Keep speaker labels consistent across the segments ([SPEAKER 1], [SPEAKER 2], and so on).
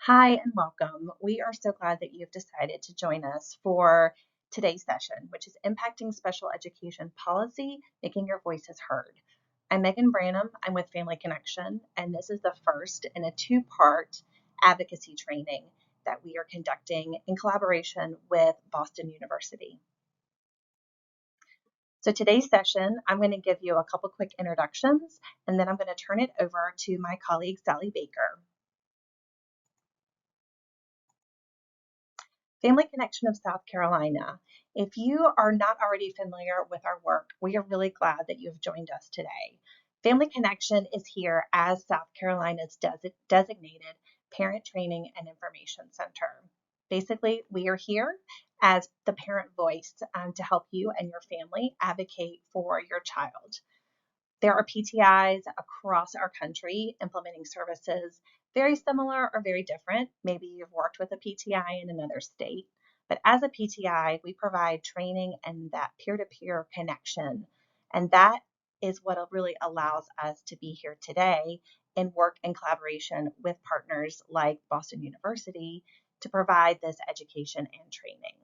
[SPEAKER 1] Hi and welcome. We are so glad that you've decided to join us for today's session, which is Impacting Special Education Policy, Making Your Voices Heard. I'm Megan Branham. I'm with Family Connection, and this is the first in a two-part advocacy training that we are conducting in collaboration with Boston University. So today's session, I'm going to give you a couple quick introductions, and then I'm going to turn it over to my colleague, Sally Baker. Family Connection of South Carolina. If you are not already familiar with our work, we are really glad that you've joined us today. Family Connection is here as South Carolina's designated parent training and information center. Basically, we are here as the parent voice to help you and your family advocate for your child. There are PTIs across our country implementing services very similar or very different. Maybe you've worked with a PTI in another state, but as a PTI, we provide training and that peer-to-peer connection. And that is what really allows us to be here today and work in collaboration with partners like Boston University to provide this education and training.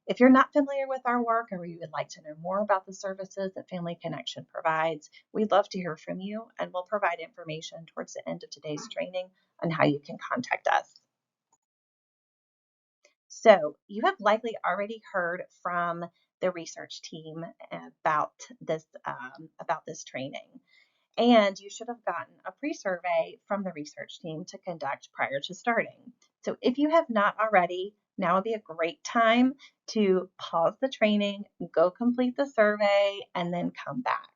[SPEAKER 1] If you're not familiar with our work or you would like to know more about the services that Family Connection provides, we'd love to hear from you, and we'll provide information towards the end of today's training on how you can contact us. So you have likely already heard from the research team about this training, and you should have gotten a pre-survey from the research team to conduct prior to starting. So if you have not already, now would be a great time to pause the training, go complete the survey, and then come back.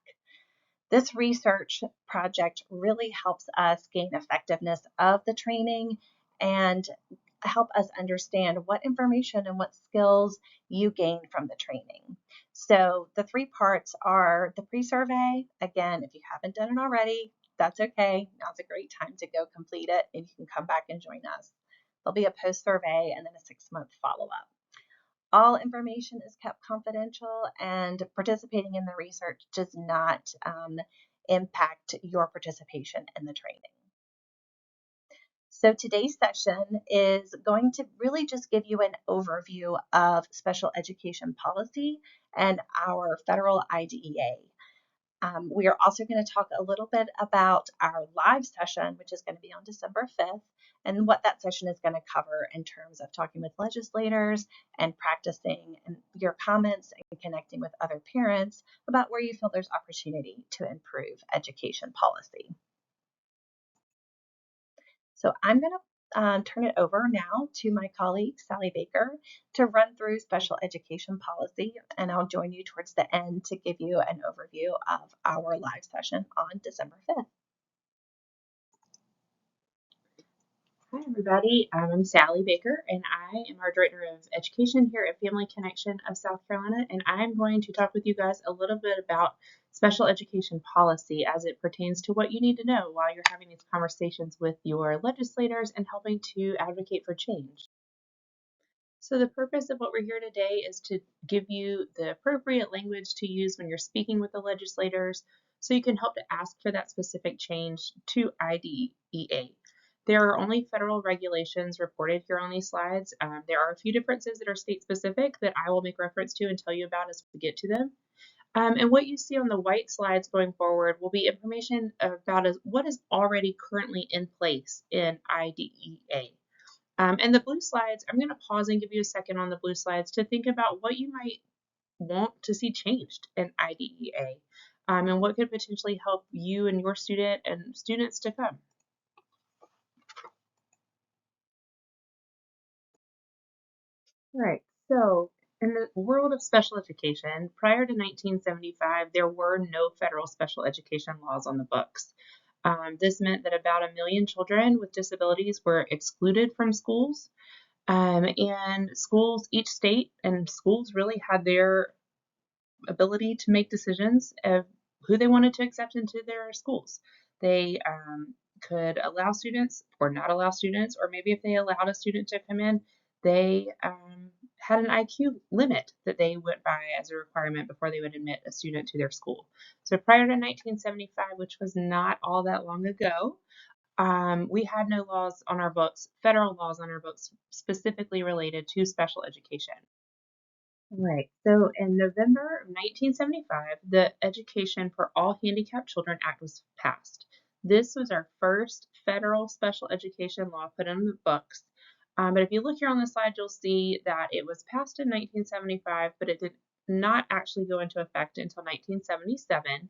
[SPEAKER 1] This research project really helps us gain effectiveness of the training and help us understand what information and what skills you gain from the training. So the three parts are the pre-survey. Again, if you haven't done it already, that's okay. Now's a great time to go complete it and you can come back and join us. There'll be a post-survey and then a 6-month follow-up. All information is kept confidential, and participating in the research does not impact your participation in the training. So today's session is going to really just give you an overview of special education policy and our federal IDEA. We are also going to talk a little bit about our live session, which is going to be on December 5th, and what that session is going to cover in terms of talking with legislators and practicing your comments and connecting with other parents about where you feel there's opportunity to improve education policy. So I'm going to turn it over now to my colleague, Sally Baker, to run through special education policy, and I'll join you towards the end to give you an overview of our live session on December 5th.
[SPEAKER 2] Hi, everybody. I'm Sally Baker, and I am our Director of Education here at Family Connection of South Carolina, and I'm going to talk with you guys a little bit about special education policy as it pertains to what you need to know while you're having these conversations with your legislators and helping to advocate for change. So the purpose of what we're here today is to give you the appropriate language to use when you're speaking with the legislators so you can help to ask for that specific change to IDEA. There are only federal regulations reported here on these slides. There are a few differences that are state specific that I will make reference to and tell you about as we get to them. And what you see on the white slides going forward will be information about what is already currently in place in IDEA. And the blue slides, I'm going to pause and give you a second on the blue slides to think about what you might want to see changed in IDEA and what could potentially help you and your student and students to come. All right, so in the world of special education, prior to 1975, there were no federal special education laws on the books. This meant that about 1 million children with disabilities were excluded from schools. And schools, each state and schools really had their ability to make decisions of who they wanted to accept into their schools. They could allow students or not allow students, or maybe if they allowed a student to come in, they had an IQ limit that they went by as a requirement before they would admit a student to their school. So prior to 1975, which was not all that long ago, we had no laws on our books, federal laws on our books, specifically related to special education. Right. So in November of 1975, the Education for All Handicapped Children Act was passed. This was our first federal special education law put in the books. But if you look here on the slide, you'll see that it was passed in 1975, but it did not actually go into effect until 1977.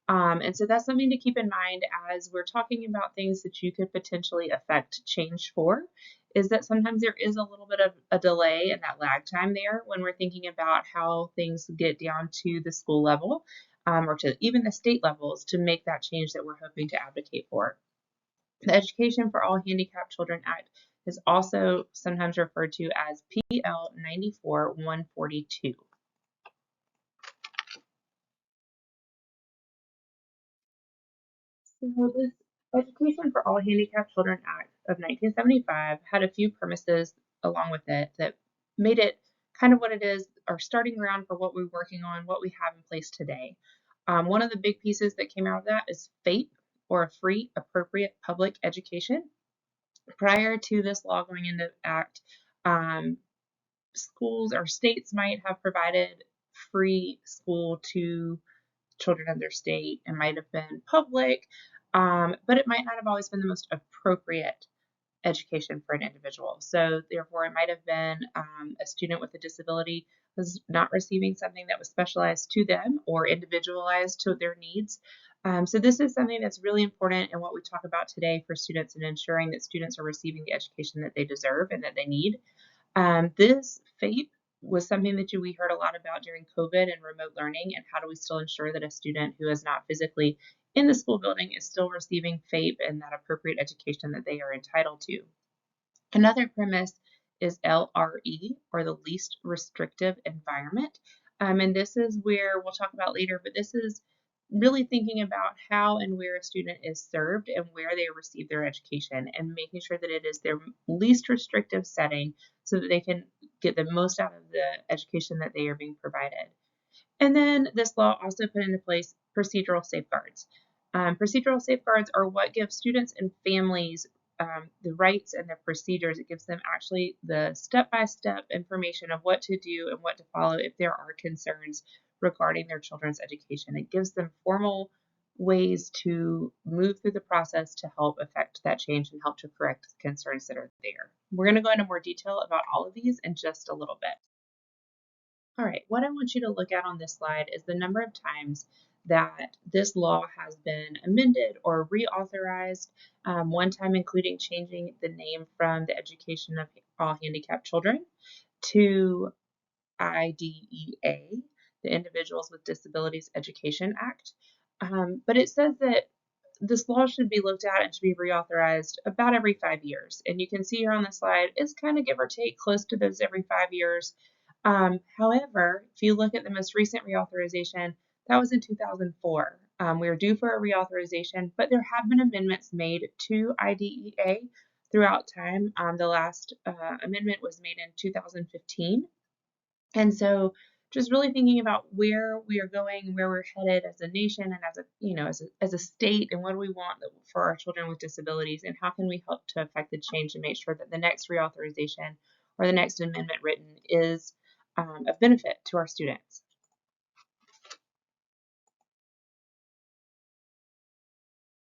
[SPEAKER 2] And so that's something to keep in mind as we're talking about things that you could potentially affect change for, is that sometimes there is a little bit of a delay and that lag time there when we're thinking about how things get down to the school level or to even the state levels to make that change that we're hoping to advocate for. The Education for All Handicapped Children Act is also sometimes referred to as PL 94-142. So this Education for All Handicapped Children Act of 1975 had a few premises along with it that made it kind of what it is, our starting ground for what we're working on, what we have in place today. One of the big pieces that came out of that is FAPE, or a free, appropriate public education. Prior to this law going into act, schools or states might have provided free school to children of their state. It might have been public, but it might not have always been the most appropriate education for an individual. So therefore, it might have been a student with a disability was not receiving something that was specialized to them or individualized to their needs. So this is something that's really important in what we talk about today for students and ensuring that students are receiving the education that they deserve and that they need. This FAPE was something that we heard a lot about during COVID and remote learning, and how do we still ensure that a student who is not physically in the school building is still receiving FAPE and that appropriate education that they are entitled to. Another premise is LRE, or the least restrictive environment. And this is where we'll talk about later, but this is really thinking about how and where a student is served and where they receive their education, and making sure that it is their least restrictive setting so that they can get the most out of the education that they are being provided. And then this law also put into place procedural safeguards. Procedural safeguards are what give students and families the rights and the procedures. It gives them actually the step-by-step information of what to do and what to follow if there are concerns regarding their children's education. It gives them formal ways to move through the process to help affect that change and help to correct the concerns that are there. We're going to go into more detail about all of these in just a little bit. All right, what I want you to look at on this slide is the number of times that this law has been amended or reauthorized, one time including changing the name from the Education of All Handicapped Children to IDEA, the Individuals with Disabilities Education Act. But it says that this law should be looked at and should be reauthorized about every 5 years. And you can see here on the slide, it's kind of give or take close to those every 5 years. However, if you look at the most recent reauthorization, that was in 2004. We were due for a reauthorization, but there have been amendments made to IDEA throughout time. The last amendment was made in 2015. And so just really thinking about where we are going, where we're headed as a nation and as a state, and what do we want for our children with disabilities, and how can we help to affect the change and make sure that the next reauthorization or the next amendment written is of benefit to our students.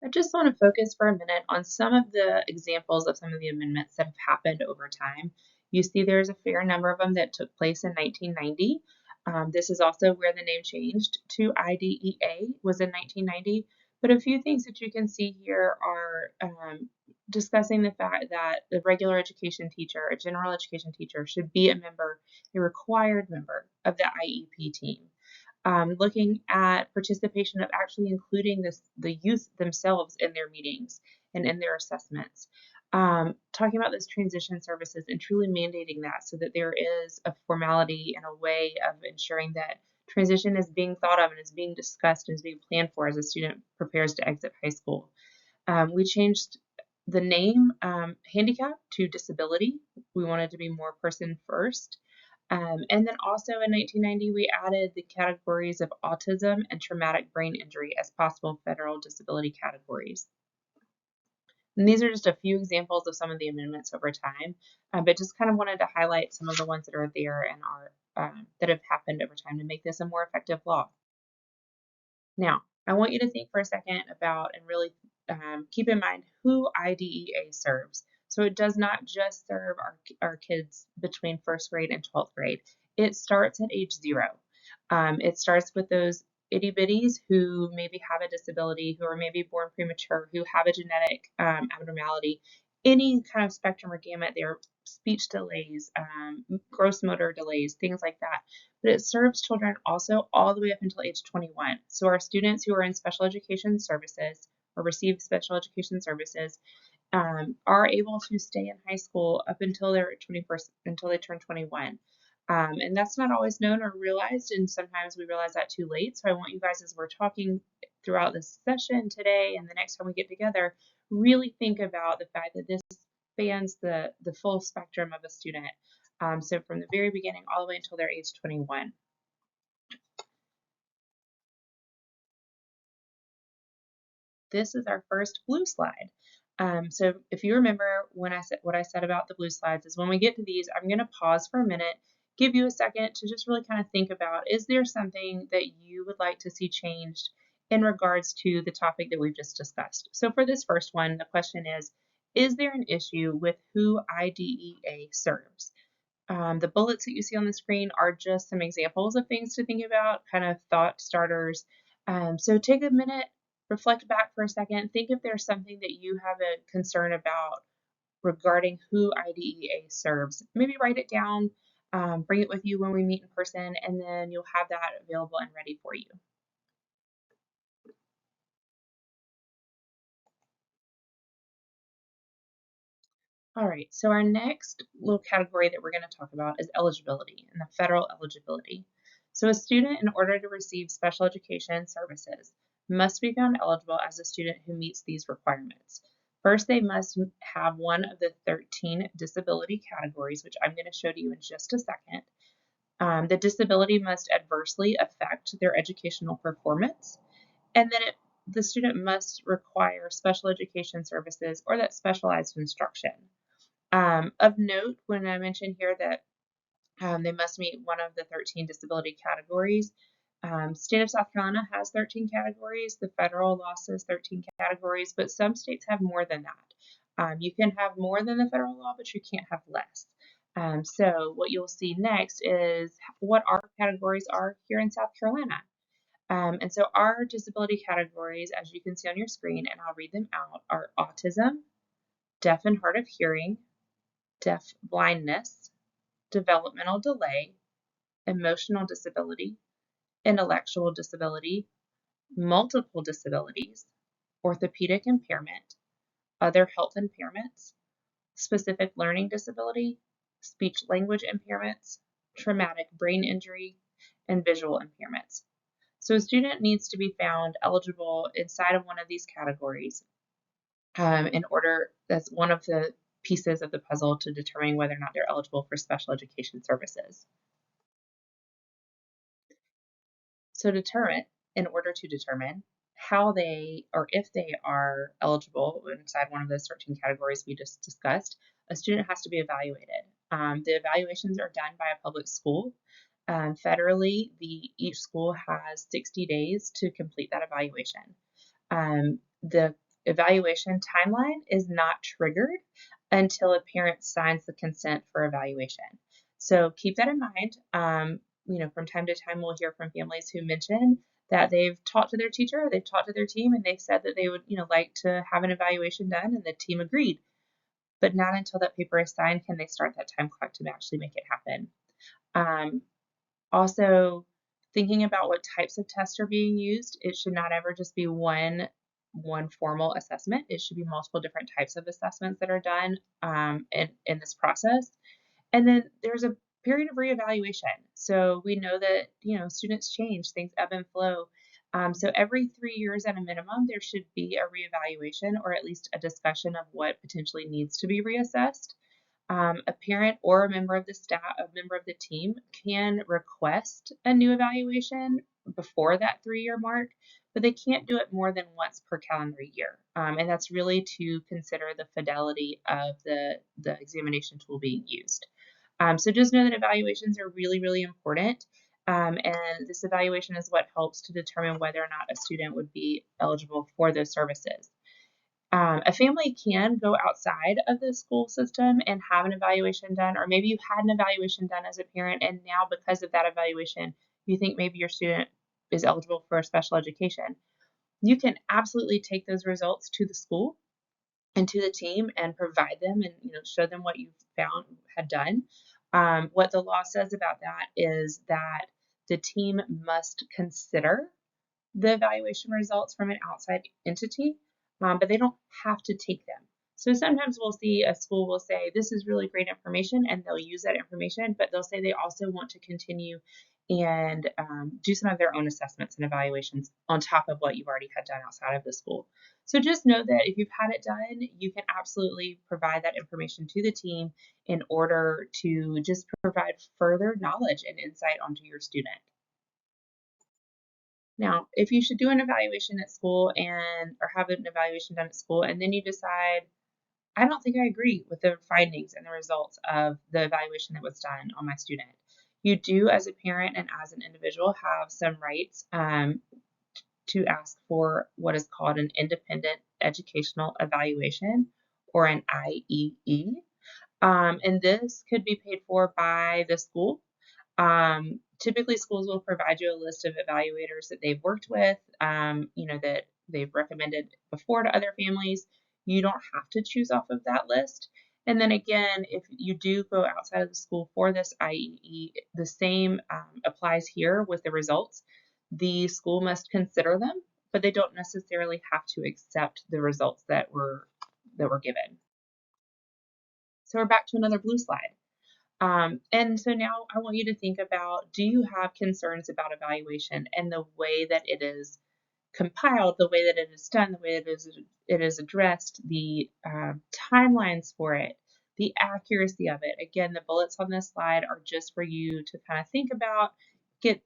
[SPEAKER 2] I just want to focus for a minute on some of the examples of some of the amendments that have happened over time. You see there's a fair number of them that took place in 1990. This is also where the name changed to IDEA, was in 1990. But a few things that you can see here are discussing the fact that the regular education teacher, a general education teacher, should be a required member of the IEP team. Looking at participation of actually including the youth themselves in their meetings and in their assessments. Talking about those transition services and truly mandating that so that there is a formality and a way of ensuring that transition is being thought of and is being discussed and is being planned for as a student prepares to exit high school. We changed the name handicap to disability. We wanted to be more person first. And then also in 1990, we added the categories of autism and traumatic brain injury as possible federal disability categories. And these are just a few examples of some of the amendments over time, but just kind of wanted to highlight some of the ones that are there and are that have happened over time to make this a more effective law. Now, I want you to think for a second about and really keep in mind who IDEA serves. So it does not just serve our kids between first grade and 12th grade. It starts at age 0. It starts with those itty bitties who maybe have a disability, who are maybe born premature, who have a genetic abnormality, any kind of spectrum or gamut, their speech delays, gross motor delays, things like that. But it serves children also all the way up until age 21. So our students who are in special education services or receive special education services are able to stay in high school up until their 21st, until they turn 21. And that's not always known or realized, and sometimes we realize that too late. So I want you guys, as we're talking throughout this session today and the next time we get together, really think about the fact that this spans the full spectrum of a student. So from the very beginning all the way until they're age 21. This is our first blue slide. So if you remember when I said what I said about the blue slides is when we get to these, I'm going to pause for a minute, give you a second to just really kind of think about, is there something that you would like to see changed in regards to the topic that we've just discussed? So for this first one, the question is there an issue with who IDEA serves? The bullets that you see on the screen are just some examples of things to think about, kind of thought starters. So take a minute, reflect back for a second, think if there's something that you have a concern about regarding who IDEA serves. Maybe write it down, bring it with you when we meet in person, and then you'll have that available and ready for you. All right, so our next little category that we're going to talk about is eligibility and the federal eligibility. So a student, in order to receive special education services, must be found eligible as a student who meets these requirements. First, they must have one of the 13 disability categories, which I'm going to show to you in just a second. The disability must adversely affect their educational performance, and then the student must require special education services or that specialized instruction. Of note, when I mentioned here that they must meet one of the 13 disability categories, state of South Carolina has 13 categories. The federal law says 13 categories, but some states have more than that. You can have more than the federal law, but you can't have less. So what you'll see next is what our categories are here in South Carolina. And so our disability categories, as you can see on your screen, and I'll read them out, are autism, deaf and hard of hearing, deaf blindness, developmental delay, emotional disability, intellectual disability, multiple disabilities, orthopedic impairment, other health impairments, specific learning disability, speech language impairments, traumatic brain injury, and visual impairments. So a student needs to be found eligible inside of one of these categories in order, that's one of the pieces of the puzzle to determine whether or not they're eligible for special education services. So in order to determine how they or if they are eligible inside one of those 13 categories we just discussed, a student has to be evaluated. The evaluations are done by a public school. Federally, each school has 60 days to complete that evaluation. The evaluation timeline is not triggered until a parent signs the consent for evaluation. So keep that in mind. From time to time, we'll hear from families who mention that they've talked to their teacher, they've talked to their team, and they've said that they would, like to have an evaluation done, and the team agreed. But not until that paper is signed can they start that time clock to actually make it happen. Also, thinking about what types of tests are being used, it should not ever just be one formal assessment. It should be multiple different types of assessments that are done in this process. And then there's a period of reevaluation. So we know that, students change, things ebb and flow. So every 3 years at a minimum, there should be a reevaluation or at least a discussion of what potentially needs to be reassessed. A parent or a member of the staff, a member of the team can request a new evaluation before that 3-year mark, but they can't do it more than once per calendar year. And that's really to consider the fidelity of the examination tool being used. So just know that evaluations are really, really important. And this evaluation is what helps to determine whether or not a student would be eligible for those services. A family can go outside of the school system and have an evaluation done, or maybe you had an evaluation done as a parent, and now because of that evaluation, you think maybe your student is eligible for special education. You can absolutely take those results to the school and to the team and provide them and show them what you found had done. What the law says about that is that the team must consider the evaluation results from an outside entity, but they don't have to take them. So sometimes we'll see a school will say, this is really great information, and they'll use that information, but they'll say they also want to continue and do some of their own assessments and evaluations on top of what you've already had done outside of the school. So just know that if you've had it done, you can absolutely provide that information to the team in order to just provide further knowledge and insight onto your student. Now, if you should do an evaluation at school or have an evaluation done at school, and then you decide, I don't think I agree with the findings and the results of the evaluation that was done on my student, you do, as a parent and as an individual, have some rights to ask for what is called an independent educational evaluation, or an IEE. And this could be paid for by the school. Typically, schools will provide you a list of evaluators that they've worked with, that they've recommended before to other families. You don't have to choose off of that list. And then again, if you do go outside of the school for this IEE, the same applies here with the results. The school must consider them, but they don't necessarily have to accept the results that were given. So we're back to another blue slide. And so now I want you to think about, do you have concerns about evaluation and the way that it is compiled, the way that it is done, the way that it is addressed, the timelines for it, the accuracy of it? Again, the bullets on this slide are just for you to kind of think about, get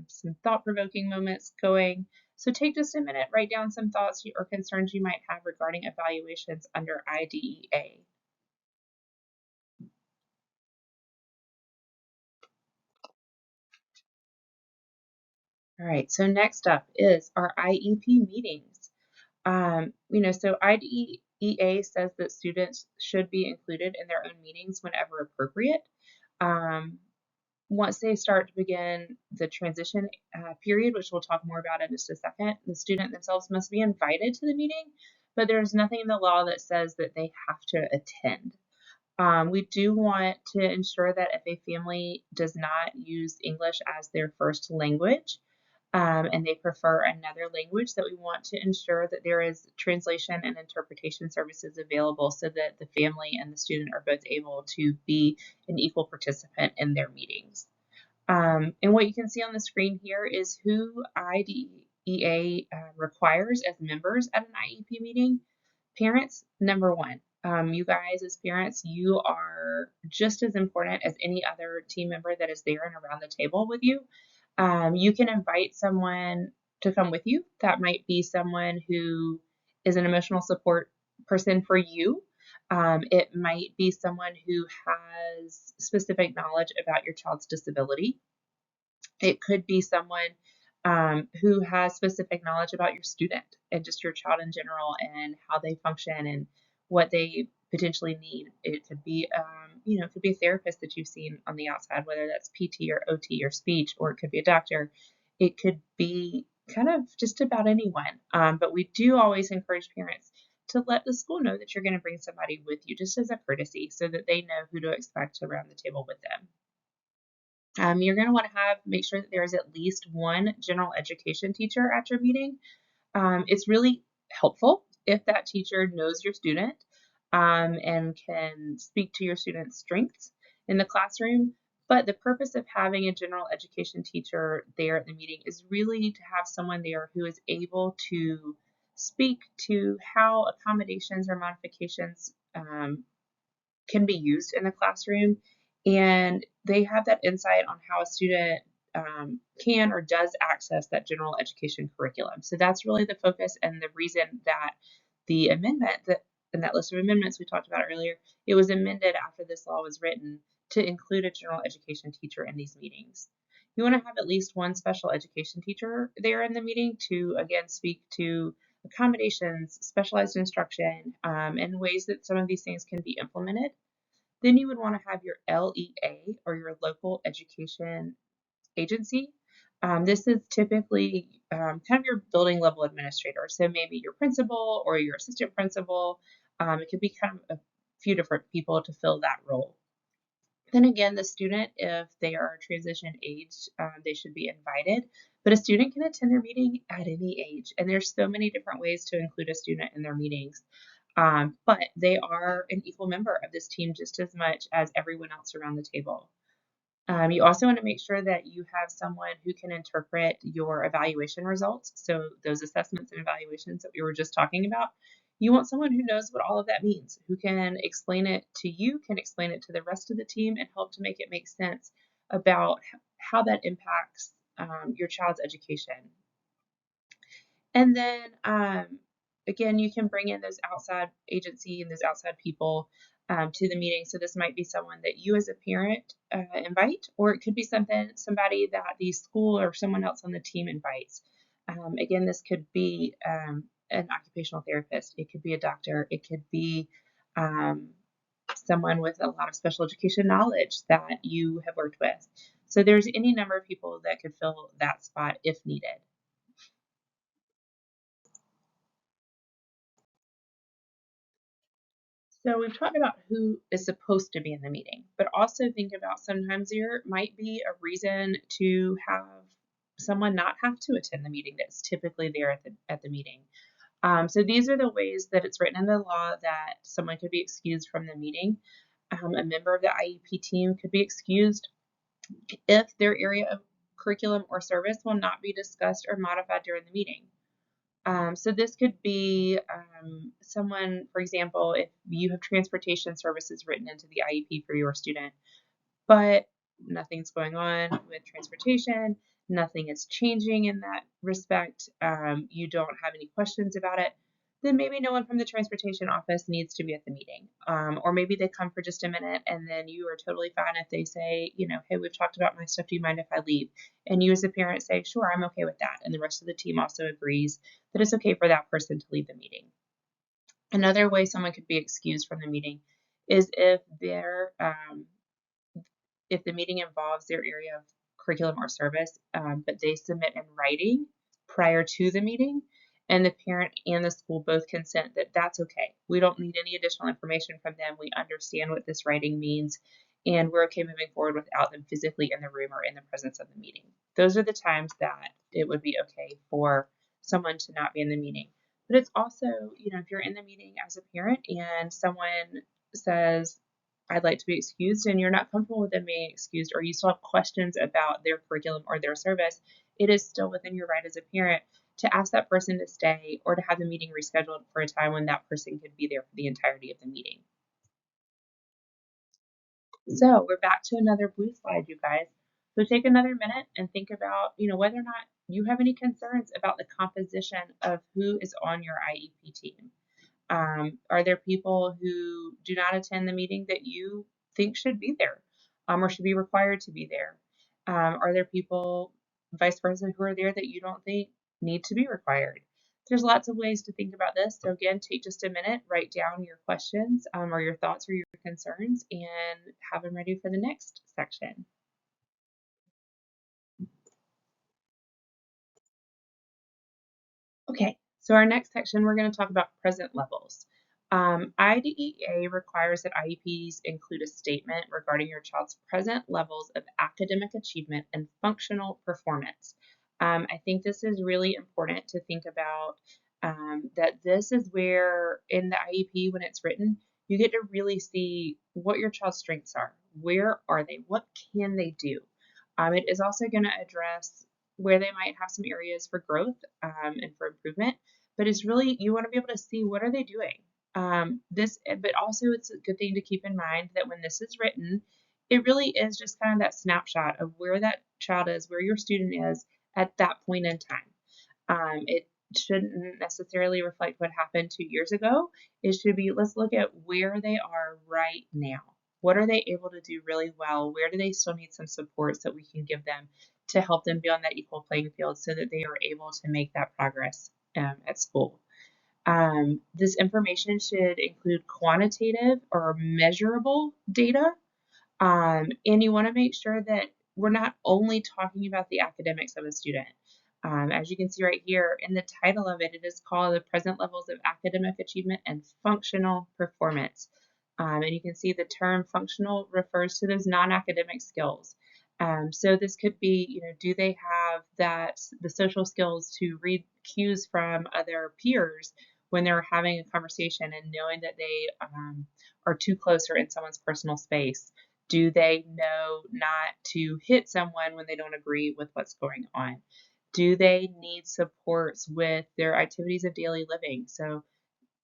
[SPEAKER 2] some thought-provoking moments going. So take just a minute, write down some thoughts or concerns you might have regarding evaluations under IDEA. All right, so next up is our IEP meetings. So IDEA says that students should be included in their own meetings whenever appropriate. Once they start to begin the transition period, which we'll talk more about in just a second, the student themselves must be invited to the meeting, but there's nothing in the law that says that they have to attend. We do want to ensure that if a family does not use English as their first language, and they prefer another language, that we want to ensure that there is translation and interpretation services available so that the family and the student are both able to be an equal participant in their meetings. And what you can see on the screen here is who IDEA requires as members at an IEP meeting. Parents, number one. You guys as parents, you are just as important as any other team member that is there and around the table with you. You can invite someone to come with you. That might be someone who is an emotional support person for you. It might be someone who has specific knowledge about your child's disability. It could be someone who has specific knowledge about your student and just your child in general and how they function and what they potentially need. It could be, it could be a therapist that you've seen on the outside, whether that's PT or OT or speech, or it could be a doctor. It could be kind of just about anyone. But we do always encourage parents to let the school know that you're going to bring somebody with you, just as a courtesy, so that they know who to expect around the table with them. You're going to want to make sure that there is at least one general education teacher at your meeting. It's really helpful if that teacher knows your student and can speak to your student's strengths in the classroom. But the purpose of having a general education teacher there at the meeting is really to have someone there who is able to speak to how accommodations or modifications can be used in the classroom, and they have that insight on how a student can or does access that general education curriculum. So that's really the focus and the reason that the amendment that in that list of amendments we talked about earlier, it was amended after this law was written to include a general education teacher in these meetings. You want to have at least one special education teacher there in the meeting to, again, speak to accommodations, specialized instruction, and ways that some of these things can be implemented. Then you would want to have your LEA or your local education agency. This is typically kind of your building level administrator. So maybe your principal or your assistant principal. It could be kind of a few different people to fill that role. Then again, the student, if they are transition aged, they should be invited. But a student can attend their meeting at any age. And there's so many different ways to include a student in their meetings. But they are an equal member of this team just as much as everyone else around the table. You also want to make sure that you have someone who can interpret your evaluation results. So those assessments and evaluations that we were just talking about, you want someone who knows what all of that means, who can explain it to you, can explain it to the rest of the team, and help to make it make sense about how that impacts your child's education. And then again, you can bring in those outside agency and those outside people to the meeting. So this might be someone that you as a parent invite, or it could be somebody that the school or someone else on the team invites. Again, this could be an occupational therapist. It could be a doctor. It could be someone with a lot of special education knowledge that you have worked with. So there's any number of people that could fill that spot if needed. So we've talked about who is supposed to be in the meeting, but also think about sometimes there might be a reason to have someone not have to attend the meeting that's typically there at the meeting. So these are the ways that it's written in the law that someone could be excused from the meeting. A member of the IEP team could be excused if their area of curriculum or service will not be discussed or modified during the meeting. So this could be someone, for example, if you have transportation services written into the IEP for your student, but nothing's going on with transportation, nothing is changing in that respect, you don't have any questions about it, then maybe no one from the transportation office needs to be at the meeting. Or maybe they come for just a minute and then you are totally fine if they say, hey, we've talked about my stuff. Do you mind if I leave? And you as a parent say, sure, I'm okay with that. And the rest of the team also agrees that it's okay for that person to leave the meeting. Another way someone could be excused from the meeting is if the meeting involves their area of curriculum or service, but they submit in writing prior to the meeting, and the parent and the school both consent that that's okay. We don't need any additional information from them. We understand what this writing means, and we're okay moving forward without them physically in the room or in the presence of the meeting. Those are the times that it would be okay for someone to not be in the meeting. But it's also, if you're in the meeting as a parent and someone says, I'd like to be excused, and you're not comfortable with them being excused, or you still have questions about their curriculum or their service, it is still within your right as a parent to ask that person to stay or to have the meeting rescheduled for a time when that person could be there for the entirety of the meeting. So we're back to another blue slide, you guys. So take another minute and think about, whether or not you have any concerns about the composition of who is on your IEP team. Are there people who do not attend the meeting that you think should be there or should be required to be there? Are there people, vice versa, who are there that you don't think need to be required? There's lots of ways to think about this. So again, take just a minute, write down your questions or your thoughts or your concerns, and have them ready for the next section. Okay, so our next section, we're going to talk about present levels. IDEA requires that IEPs include a statement regarding your child's present levels of academic achievement and functional performance. I think this is really important to think about that this is where in the IEP, when it's written, you get to really see what your child's strengths are. Where are they? What can they do? It is also going to address where they might have some areas for growth and for improvement, but it's really, you want to be able to see what are they doing. But also it's a good thing to keep in mind that when this is written, it really is just kind of that snapshot of where that child is, where your student is at that point in time. It shouldn't necessarily reflect what happened 2 years ago. It should be, let's look at where they are right now. What are they able to do really well? Where do they still need some supports that we can give them to help them be on that equal playing field so that they are able to make that progress at school? This information should include quantitative or measurable data, and you want to make sure that we're not only talking about the academics of a student. As you can see right here in the title of it, it is called the present levels of academic achievement and functional performance. And you can see the term functional refers to those non-academic skills. So this could be, do they have the social skills to read cues from other peers when they're having a conversation and knowing that they are too close or in someone's personal space? Do they know not to hit someone when they don't agree with what's going on? Do they need supports with their activities of daily living? So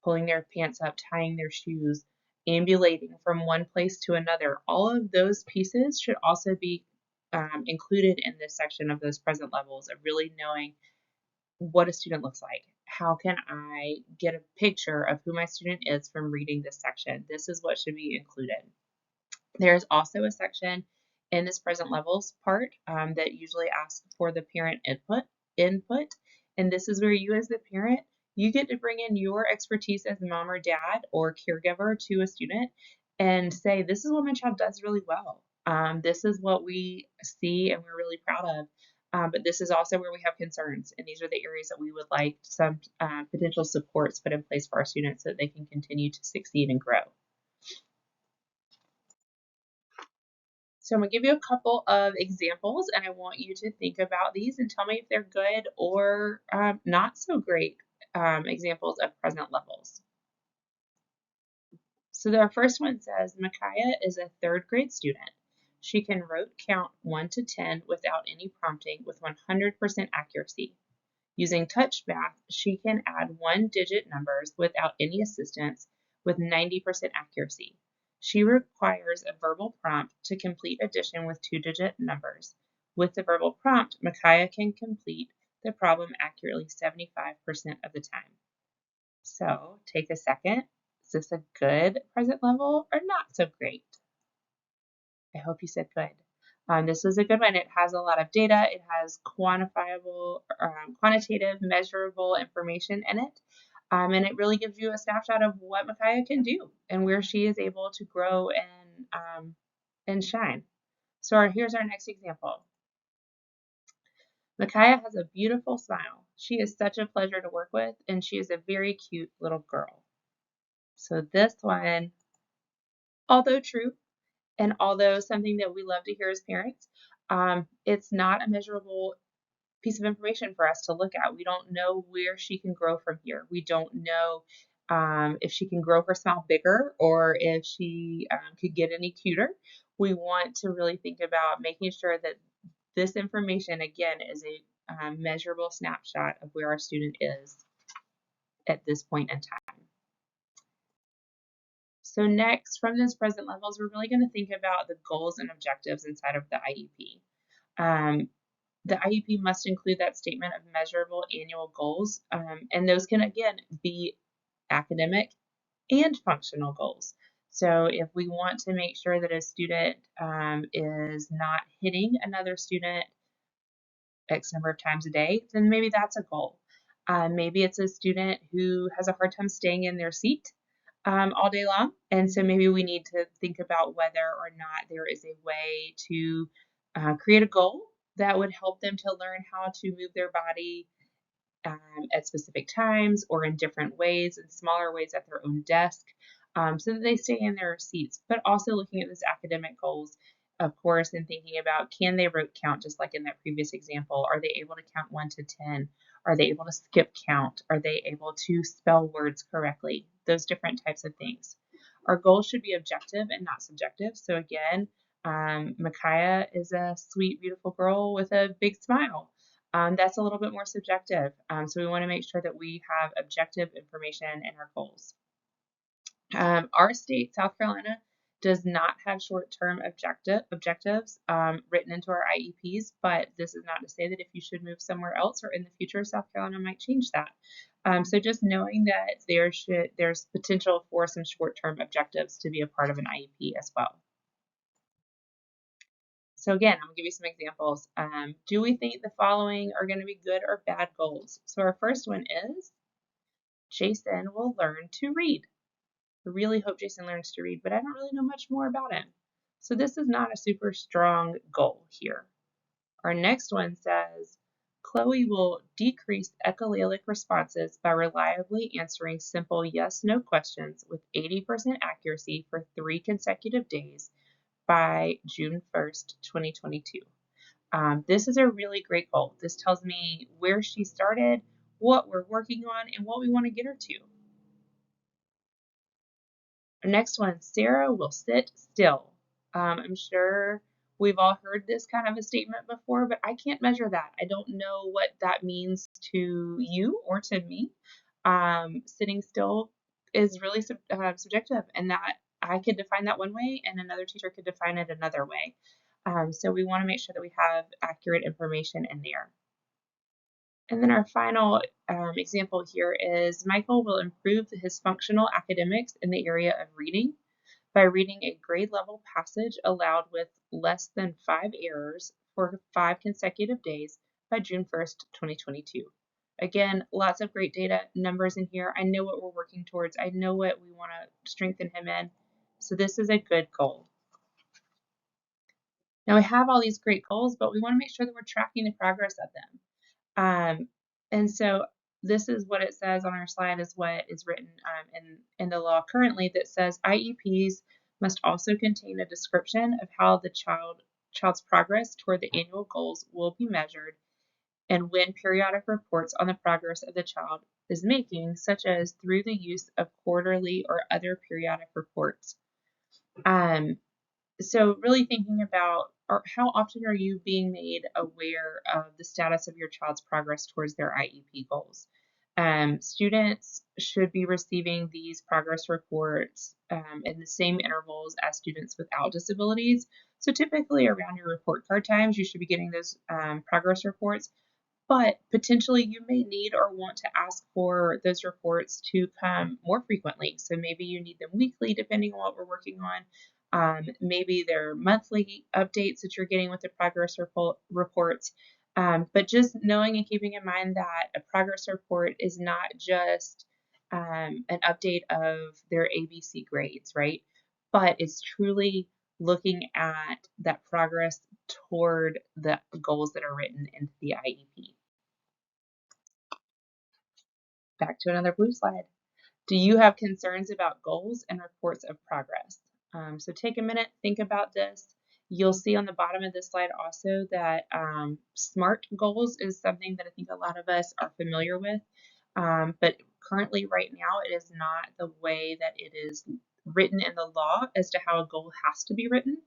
[SPEAKER 2] pulling their pants up, tying their shoes, ambulating from one place to another. All of those pieces should also be included in this section of those present levels of really knowing what a student looks like. How can I get a picture of who my student is from reading this section? This is what should be included. There's also a section in this present levels part that usually asks for the parent input, and this is where you as the parent, you get to bring in your expertise as mom or dad or caregiver to a student and say, this is what my child does really well. This is what we see and we're really proud of. But this is also where we have concerns, and these are the areas that we would like some potential supports put in place for our students so that they can continue to succeed and grow. So I'm going to give you a couple of examples, and I want you to think about these and tell me if they're good or not so great examples of present levels. So the first one says, Micaiah is a third grade student. She can rote count 1 to 10 without any prompting with 100% accuracy. Using touch math, she can add one-digit numbers without any assistance with 90% accuracy. She requires a verbal prompt to complete addition with two-digit numbers. With the verbal prompt, Micaiah can complete the problem accurately 75% of the time. So take a second. Is this a good present level or not so great? I hope you said good. This is a good one. It has a lot of data. It has quantifiable, quantitative, measurable information in it. And it really gives you a snapshot of what Micaiah can do and where she is able to grow and shine. So here's our next example. Micaiah has a beautiful smile. She is such a pleasure to work with, and she is a very cute little girl. So this one, although true, and although something that we love to hear as parents, it's not a measurable piece of information for us to look at. We don't know where she can grow from here. We don't know if she can grow her smile bigger or if she could get any cuter. We want to really think about making sure that this information, again, is a measurable snapshot of where our student is at this point in time. So next, from those present levels, we're really going to think about the goals and objectives inside of the IEP. The IEP must include that statement of measurable annual goals, and those can, again, be academic and functional goals. So if we want to make sure that a student is not hitting another student X number of times a day, then maybe that's a goal. Maybe it's a student who has a hard time staying in their seat all day long, and so maybe we need to think about whether or not there is a way to create a goal that would help them to learn how to move their body at specific times or in different ways, in smaller ways at their own desk, so that they stay in their seats. But also looking at those academic goals, of course, and thinking about, can they rote count just like in that previous example? Are they able to count 1 to 10? Are they able to skip count? Are they able to spell words correctly? Those different types of things. Our goals should be objective and not subjective. So again, Micaiah is a sweet, beautiful girl with a big smile. That's a little bit more subjective. So we want to make sure that we have objective information in our goals. Our state, South Carolina, does not have short-term objectives written into our IEPs, but this is not to say that if you should move somewhere else or in the future, South Carolina might change that. So just knowing that there's potential for some short-term objectives to be a part of an IEP as well. So again, I'm gonna give you some examples. Do we think the following are gonna be good or bad goals? So our first one is Jason will learn to read. I really hope Jason learns to read, but I don't really know much more about him. So this is not a super strong goal here. Our next one says, Chloe will decrease echolalic responses by reliably answering simple yes-no questions with 80% accuracy for 3 consecutive days by June 1st, 2022. This is a really great goal. This tells me where she started, what we're working on, and what we want to get her to. Our next one, Sarah will sit still. I'm sure we've all heard this kind of a statement before, but I can't measure that. I don't know what that means to you or to me. Sitting still is really subjective, and that I could define that one way and another teacher could define it another way. So we want to make sure that we have accurate information in there. And then our final example here is Michael will improve his functional academics in the area of reading by reading a grade level passage aloud with less than 5 errors for 5 consecutive days by June 1st, 2022. Again, lots of great data, numbers in here. I know what we're working towards. I know what we want to strengthen him in. So this is a good goal. Now we have all these great goals, but we want to make sure that we're tracking the progress of them. And so this is what it says on our slide is what is written in the law currently that says IEPs must also contain a description of how the child's progress toward the annual goals will be measured and when periodic reports on the progress of the child is making, such as through the use of quarterly or other periodic reports. So really thinking about how often are you being made aware of the status of your child's progress towards their IEP goals? Students should be receiving these progress reports in the same intervals as students without disabilities. So typically around your report card times, you should be getting those progress reports, but potentially you may need or want to ask for those reports to come more frequently. So maybe you need them weekly, depending on what we're working on. Maybe they're monthly updates that you're getting with the progress reports. But just knowing and keeping in mind that a progress report is not just an update of their ABC grades, right? But it's truly looking at that progress toward the goals that are written into the IEP. Back to another blue slide. Do you have concerns about goals and reports of progress? So take a minute, think about this. You'll see on the bottom of this slide also that SMART goals is something that I think a lot of us are familiar with, but currently right now it is not the way that it is written in the law as to how a goal has to be written.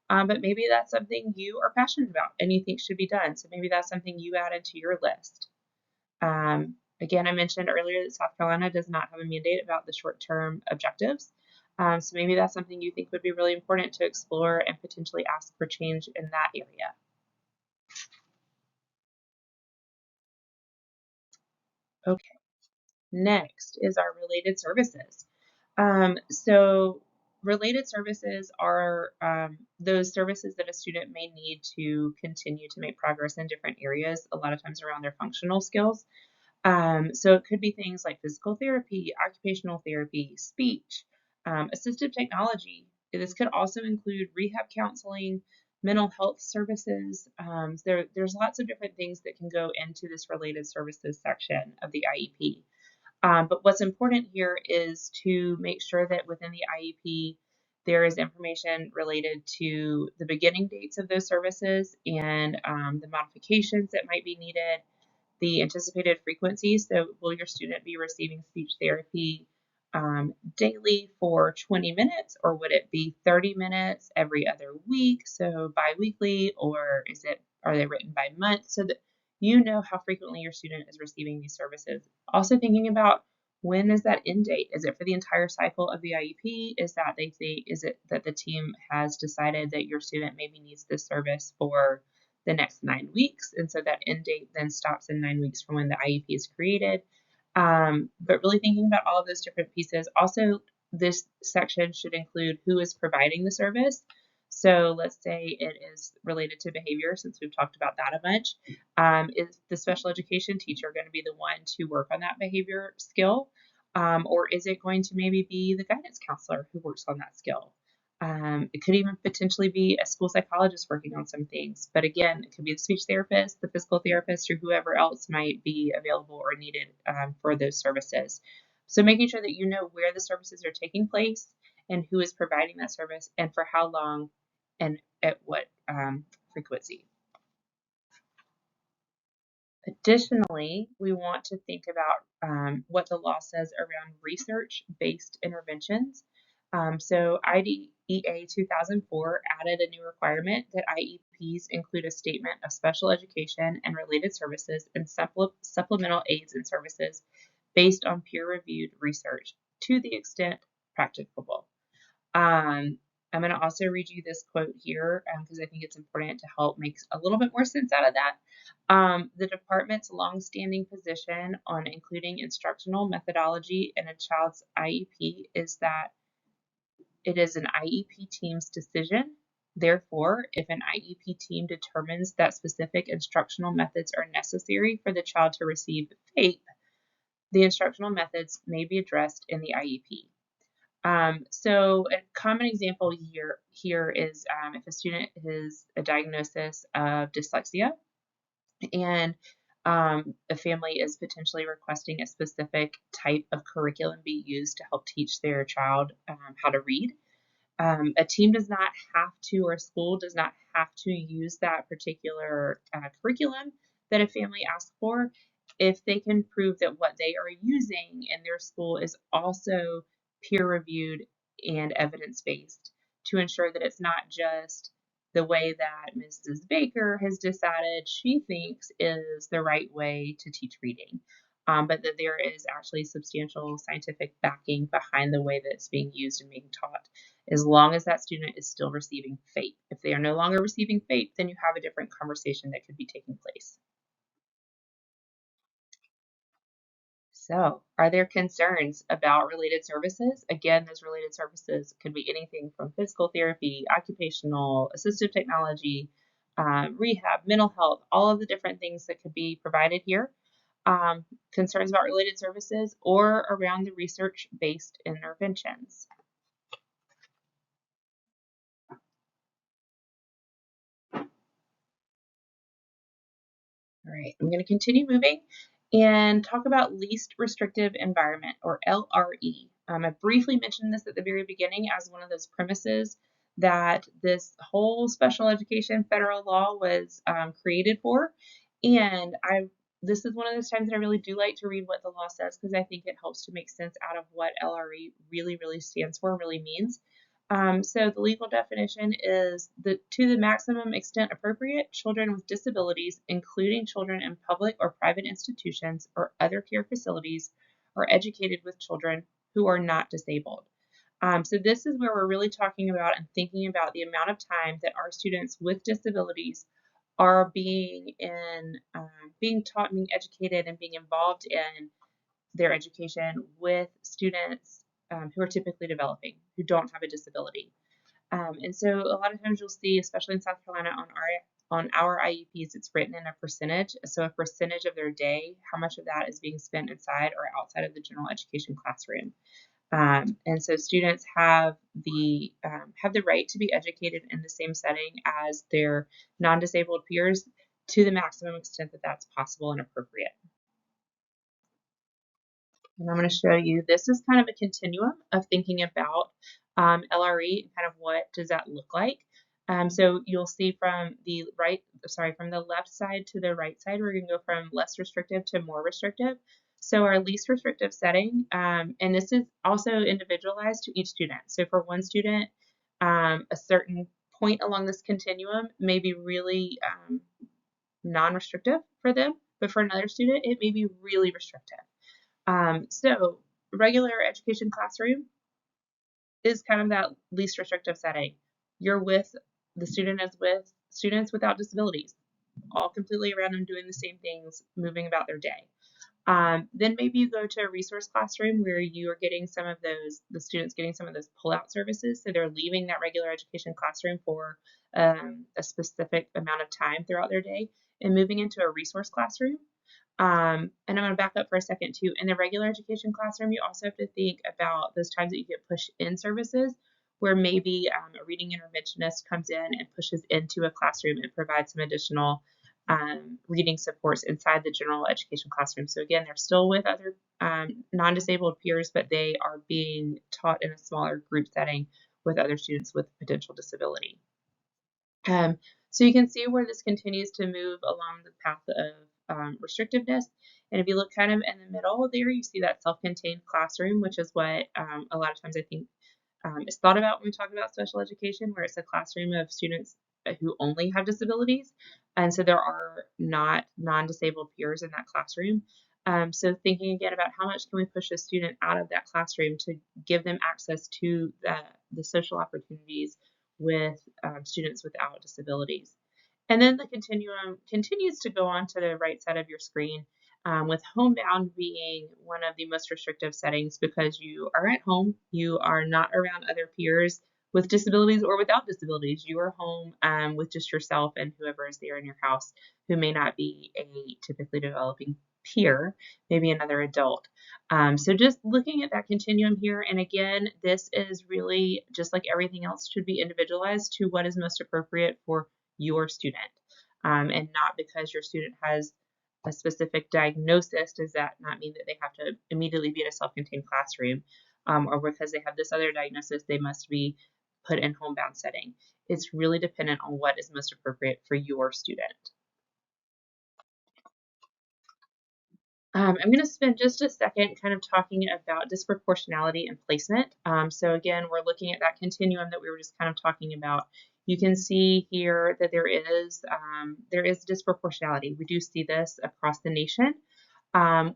[SPEAKER 2] But maybe that's something you are passionate about and you think should be done. So maybe that's something you add into your list. Again, I mentioned earlier that South Carolina does not have a mandate about the short-term objectives. So maybe that's something you think would be really important to explore and potentially ask for change in that area. Okay, next is our related services. So related services are those services that a student may need to continue to make progress in different areas, a lot of times around their functional skills. So it could be things like physical therapy, occupational therapy, speech, assistive technology. This could also include rehab counseling, mental health services. There's lots of different things that can go into this related services section of the IEP. But what's important here is to make sure that within the IEP, there is information related to the beginning dates of those services and the modifications that might be needed, the anticipated frequency. So will your student be receiving speech therapy daily for 20 minutes, or would it be 30 minutes every other week, so biweekly, or are they written by month, so that you know how frequently your student is receiving these services. Also thinking about When is that end date? Is it for the entire cycle of the IEP? Is it that the team has decided that your student maybe needs this service for the next 9 weeks, and so that end date then stops in 9 weeks from when the IEP is created? But really thinking about all of those different pieces. Also, this section should include who is providing the service. So let's say it is related to behavior, since we've talked about that a bunch. Is the special education teacher going to be the one to work on that behavior skill? Or is it going to maybe be the guidance counselor who works on that skill? It could even potentially be a school psychologist working on some things. But again, it could be the speech therapist, the physical therapist, or whoever else might be available or needed for those services. So making sure that you know where the services are taking place and who is providing that service and for how long and at what frequency. Additionally, we want to think about what the law says around research-based interventions. So IDEA 2004 added a new requirement that IEPs include a statement of special education and related services and supplemental aids and services based on peer-reviewed research to the extent practicable. I'm going to also read you this quote here because I think it's important to help make a little bit more sense out of that. The department's longstanding position on including instructional methodology in a child's IEP is that it is an IEP team's decision. Therefore, if an IEP team determines that specific instructional methods are necessary for the child to receive FAPE, the instructional methods may be addressed in the IEP. So a common example here is if a student has a diagnosis of dyslexia and a family is potentially requesting a specific type of curriculum be used to help teach their child how to read. A team does not have to, or a school does not have to use that particular curriculum that a family asks for if they can prove that what they are using in their school is also peer-reviewed and evidence-based to ensure that it's not just the way that Mrs. Baker has decided she thinks is the right way to teach reading, but that there is actually substantial scientific backing behind the way that it's being used and being taught, as long as that student is still receiving FAPE. If they are no longer receiving FAPE, then you have a different conversation that could be taking place. So, are there concerns about related services? Again, those related services could be anything from physical therapy, occupational, assistive technology, rehab, mental health, all of the different things that could be provided here. Concerns about related services or around the research-based interventions. All right, I'm going to continue moving and talk about least restrictive environment, or LRE. I briefly mentioned this at the very beginning as one of those premises that this whole special education federal law was created for. And this is one of those times that I really do like to read what the law says because I think it helps to make sense out of what LRE really stands for, really means. So the legal definition is that to the maximum extent appropriate, children with disabilities, including children in public or private institutions or other care facilities, are educated with children who are not disabled. So this is where we're really talking about and thinking about the amount of time that our students with disabilities are being taught, being educated, and being involved in their education with students who are typically developing, who don't have a disability. And so a lot of times you'll see, especially in South Carolina, on our IEPs, it's written in a percentage. So a percentage of their day, how much of that is being spent inside or outside of the general education classroom. And so students have the right to be educated in the same setting as their non-disabled peers to the maximum extent that that's possible and appropriate. And I'm going to show you, this is kind of a continuum of thinking about LRE and kind of what does that look like. So you'll see from the left side to the right side, we're going to go from less restrictive to more restrictive. So our least restrictive setting, and this is also individualized to each student. So for one student, a certain point along this continuum may be really non-restrictive for them, but for another student, it may be really restrictive. So regular education classroom is kind of that least restrictive setting. The student is with students without disabilities, all completely around them doing the same things, moving about their day. Then maybe you go to a resource classroom where you are getting the students getting some of those pull-out services. So they're leaving that regular education classroom for a specific amount of time throughout their day and moving into a resource classroom. And I'm going to back up for a second too. In the regular education classroom, you also have to think about those times that you get pushed in services where maybe a reading interventionist comes in and pushes into a classroom and provides some additional reading supports inside the general education classroom. So again, they're still with other non-disabled peers, but they are being taught in a smaller group setting with other students with potential disability. So you can see where this continues to move along the path of restrictiveness. And if you look kind of in the middle there, you see that self-contained classroom, which is what a lot of times I think is thought about when we talk about special education, where it's a classroom of students who only have disabilities. And so there are not non-disabled peers in that classroom. So thinking again about how much can we push a student out of that classroom to give them access to the social opportunities with students without disabilities. And then the continuum continues to go on to the right side of your screen, with homebound being one of the most restrictive settings because you are at home, you are not around other peers with disabilities or without disabilities. You are home with just yourself and whoever is there in your house who may not be a typically developing peer, maybe another adult. So just looking at that continuum here, and again, this is really just like everything else should be individualized to what is most appropriate for your student, and not because your student has a specific diagnosis does that not mean that they have to immediately be in a self-contained classroom, or because they have this other diagnosis they must be put in homebound setting. It's really dependent on what is most appropriate for your student. I'm going to spend just a second kind of talking about disproportionality and placement. So again, we're looking at that continuum that we were just kind of talking about. You can see here that there is disproportionality. We do see this across the nation,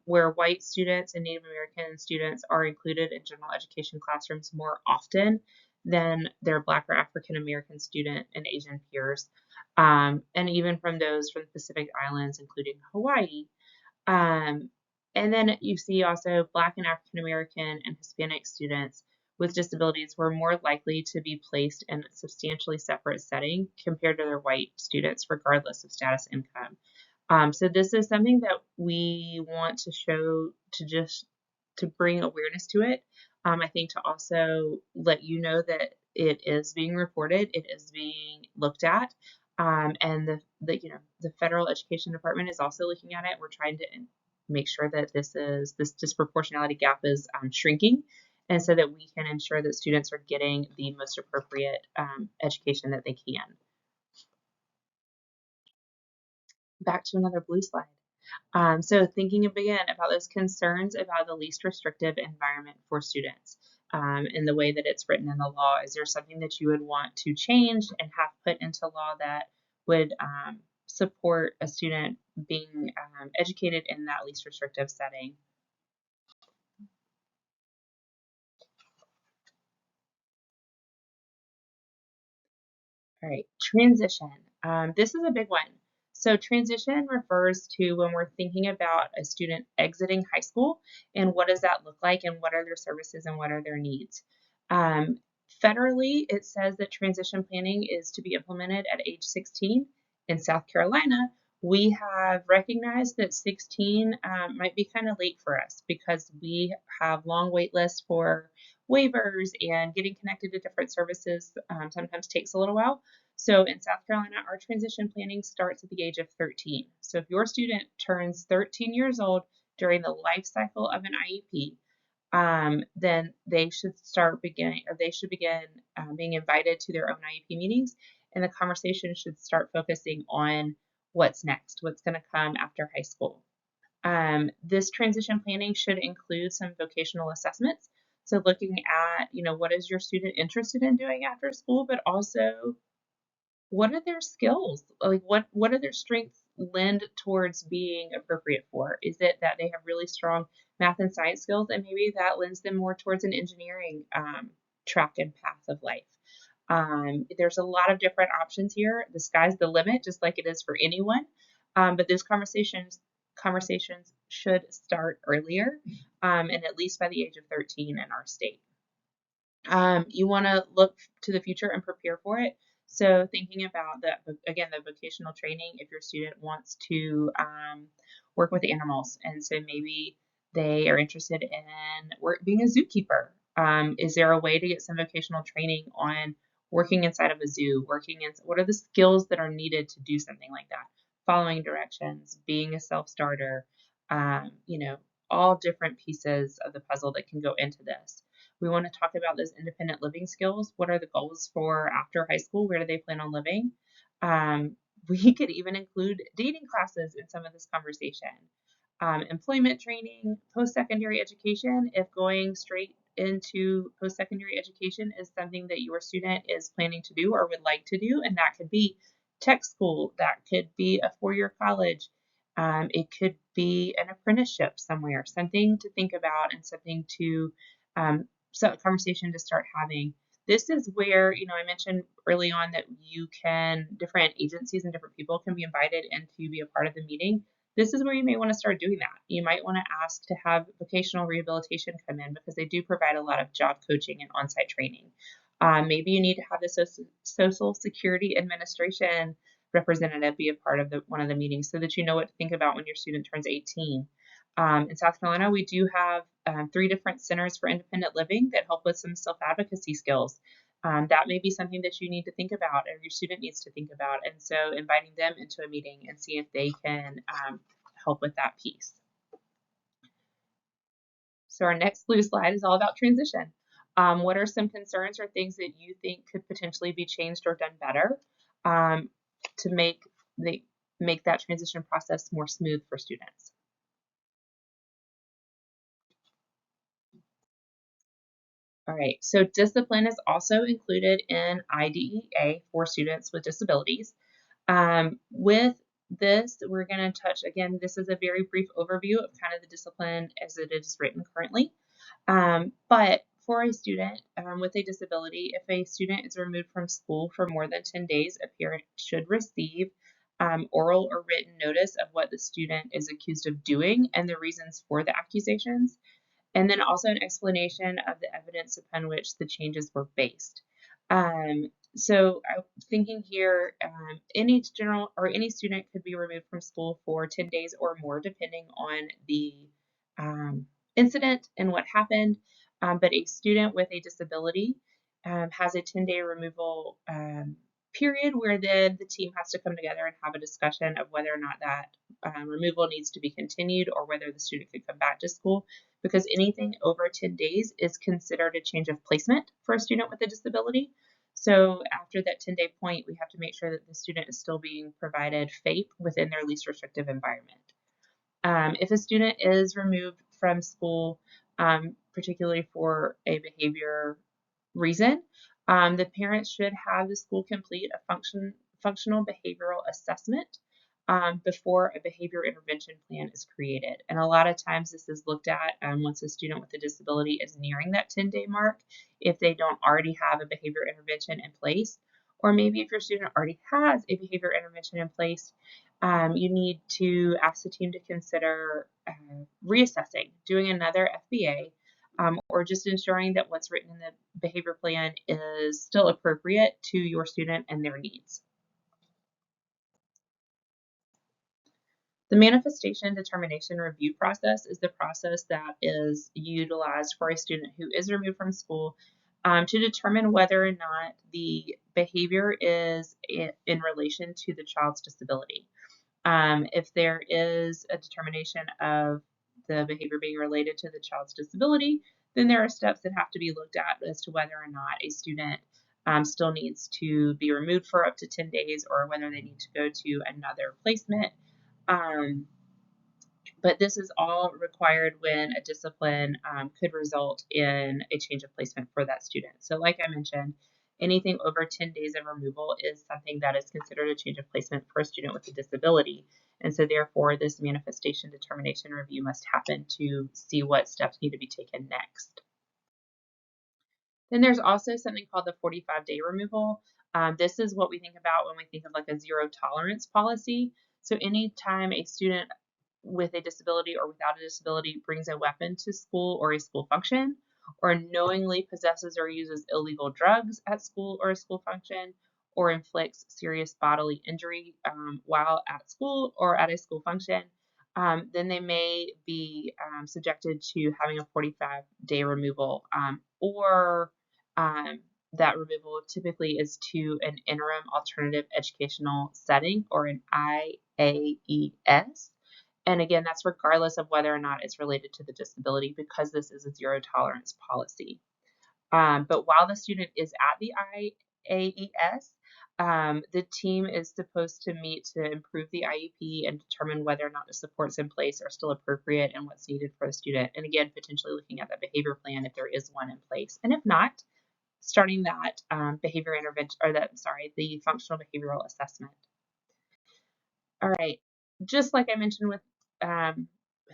[SPEAKER 2] where white students and Native American students are included in general education classrooms more often than their Black or African American student and Asian peers, and even from those from the Pacific Islands, including Hawaii. Um, and then you see also Black and African American and Hispanic students with disabilities were more likely to be placed in a substantially separate setting compared to their white students, regardless of status income. So this is something that we want to show to bring awareness to it. I think to also let you know that it is being reported, it is being looked at, and the federal education department is also looking at it. We're trying to make sure that this disproportionality gap is shrinking, and so that we can ensure that students are getting the most appropriate education that they can. Back to another blue slide. So thinking again about those concerns about the least restrictive environment for students, in the way that it's written in the law. Is there something that you would want to change and have put into law that would support a student being educated in that least restrictive setting? All right, transition. This is a big one. So transition refers to when we're thinking about a student exiting high school and what does that look like and what are their services and what are their needs. Federally, it says that transition planning is to be implemented at age 16. In South Carolina, we have recognized that 16 might be kind of late for us because we have long wait lists for waivers, and getting connected to different services sometimes takes a little while. So in South Carolina, our transition planning starts at the age of 13. So if your student turns 13 years old during the life cycle of an IEP, then they should begin being invited to their own IEP meetings, and the conversation should start focusing on what's next, what's going to come after high school. This transition planning should include some vocational assessments. So looking at, what is your student interested in doing after school, but also what are their skills? Like what are their strengths lend towards being appropriate for? Is it that they have really strong math and science skills, and maybe that lends them more towards an engineering track and path of life? There's a lot of different options here. The sky's the limit, just like it is for anyone. But those conversations should start earlier, and at least by the age of 13 in our state. You want to look to the future and prepare for it. So thinking about the vocational training, if your student wants to work with animals, and so maybe they are interested in being a zookeeper. Is there a way to get some vocational training on working inside of a zoo? What are the skills that are needed to do something like that? Following directions, being a self-starter, all different pieces of the puzzle that can go into this. We want to talk about those independent living skills. What are the goals for after high school? Where do they plan on living? We could even include dating classes in some of this conversation. Employment training, post-secondary education, if going straight into post-secondary education is something that your student is planning to do or would like to do, and that could be tech school, that could be a four-year college, it could be an apprenticeship somewhere, something to think about and something to a conversation to start having. This is where, I mentioned early on that different agencies and different people can be invited in to be a part of the meeting. This is where you may want to start doing that. You might want to ask to have vocational rehabilitation come in because they do provide a lot of job coaching and on-site training. Maybe you need to have the Social Security Administration representative be a part of one of the meetings so that you know what to think about when your student turns 18. In South Carolina, we do have 3 different centers for independent living that help with some self-advocacy skills. That may be something that you need to think about or your student needs to think about. And so inviting them into a meeting and see if they can help with that piece. So our next blue slide is all about transition. What are some concerns or things that you think could potentially be changed or done better to make that transition process more smooth for students? All right, so discipline is also included in IDEA for students with disabilities. With this, we're going to touch, again, this is a very brief overview of kind of the discipline as it is written currently. But for a student with a disability, if a student is removed from school for more than 10 days, a parent should receive oral or written notice of what the student is accused of doing and the reasons for the accusations, and then also an explanation of the evidence upon which the changes were based. So I'm thinking here, any student could be removed from school for 10 days or more, depending on the incident and what happened. But a student with a disability has a 10-day removal period where then the team has to come together and have a discussion of whether or not that removal needs to be continued or whether the student could come back to school, because anything over 10 days is considered a change of placement for a student with a disability. So after that 10-day point, we have to make sure that the student is still being provided FAPE within their least restrictive environment. If a student is removed from school, particularly for a behavior reason, the parents should have the school complete a functional behavioral assessment before a behavior intervention plan is created. And a lot of times this is looked at once a student with a disability is nearing that 10-day mark, if they don't already have a behavior intervention in place, or maybe if your student already has a behavior intervention in place, you need to ask the team to consider reassessing, doing another FBA, or just ensuring that what's written in the behavior plan is still appropriate to your student and their needs. The manifestation determination review process is the process that is utilized for a student who is removed from school to determine whether or not the behavior is in relation to the child's disability. If there is a determination of the behavior being related to the child's disability, then there are steps that have to be looked at as to whether or not a student still needs to be removed for up to 10 days or whether they need to go to another placement. But this is all required when a discipline could result in a change of placement for that student. So like I mentioned, anything over 10 days of removal is something that is considered a change of placement for a student with a disability. And so therefore, this manifestation determination review must happen to see what steps need to be taken next. Then there's also something called the 45-day removal. This is what we think about when we think of like a zero tolerance policy. So anytime a student with a disability or without a disability brings a weapon to school or a school function, or knowingly possesses or uses illegal drugs at school or a school function, or inflicts serious bodily injury while at school or at a school function, then they may be subjected to having a 45-day removal, or that removal typically is to an interim alternative educational setting or an IAES. And again, that's regardless of whether or not it's related to the disability, because this is a zero tolerance policy. But while the student is at the IAES, the team is supposed to meet to improve the IEP and determine whether or not the supports in place are still appropriate and what's needed for the student. And again, potentially looking at the behavior plan if there is one in place. And if not, starting that behavior intervention, or the functional behavioral assessment. All right, just like I mentioned with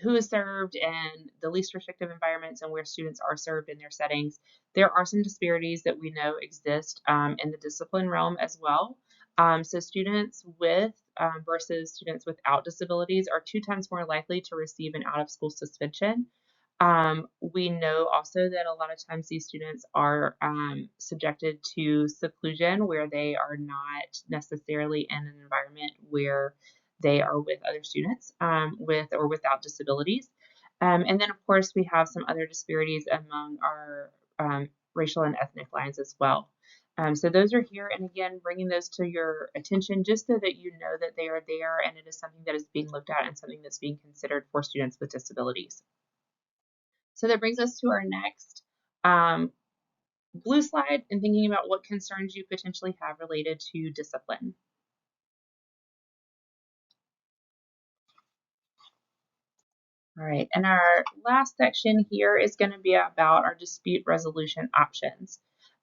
[SPEAKER 2] who is served and the least restrictive environments and where students are served in their settings, there are some disparities that we know exist in the discipline realm as well. So students with versus students without disabilities are 2 times more likely to receive an out-of-school suspension. We know also that a lot of times these students are subjected to seclusion, where they are not necessarily in an environment where they are with other students with or without disabilities. And then, of course, we have some other disparities among our racial and ethnic lines as well. So those are here, and again, bringing those to your attention just so that you know that they are there and it is something that is being looked at and something that's being considered for students with disabilities. So that brings us to our next blue slide and thinking about what concerns you potentially have related to discipline. All right, and our last section here is going to be about our dispute resolution options.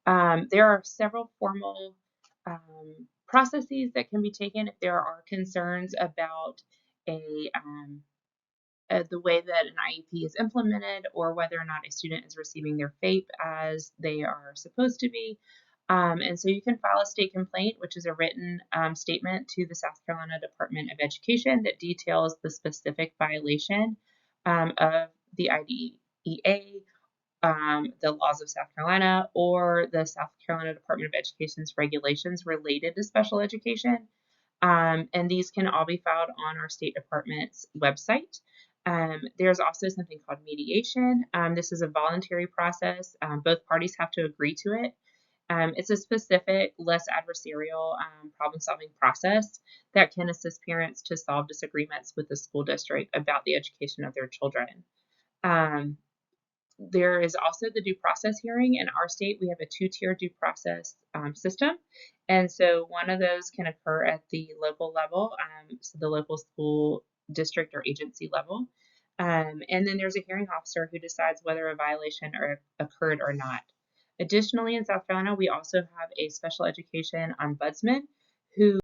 [SPEAKER 2] There are several formal processes that can be taken if there are concerns about the way that an IEP is implemented, or whether or not a student is receiving their FAPE as they are supposed to be. And so you can file a state complaint, which is a written statement to the South Carolina Department of Education that details the specific violation of the IDEA, the laws of South Carolina, or the South Carolina Department of Education's regulations related to special education. And these can all be filed on our State Department's website. There's also something called mediation. This is a voluntary process. Both parties have to agree to it. It's a specific, less adversarial problem-solving process that can assist parents to solve disagreements with the school district about the education of their children. There is also the due process hearing. In our state, we have a 2-tier due process system. And so one of those can occur at the local level, so the local school district or agency level. And then there's a hearing officer who decides whether a violation occurred or not. Additionally, in South Carolina, we also have a special education ombudsman who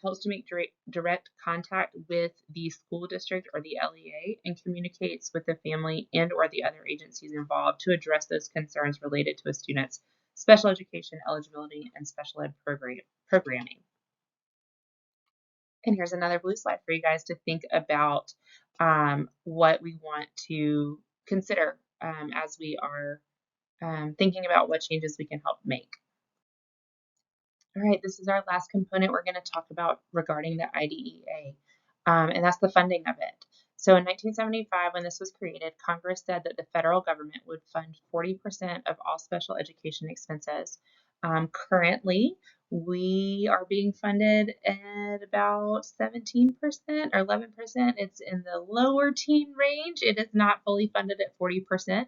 [SPEAKER 2] helps to make direct contact with the school district or the LEA and communicates with the family and or the other agencies involved to address those concerns related to a student's special education eligibility and special ed programming. And here's another blue slide for you guys to think about what we want to consider as we are thinking about what changes we can help make. All right, this is our last component we're going to talk about regarding the IDEA, and that's the funding of it. So in 1975, when this was created, Congress said that the federal government would fund 40% of all special education expenses. Currently, we are being funded at about 17% or 11%. It's in the lower teen range. It is not fully funded at 40%.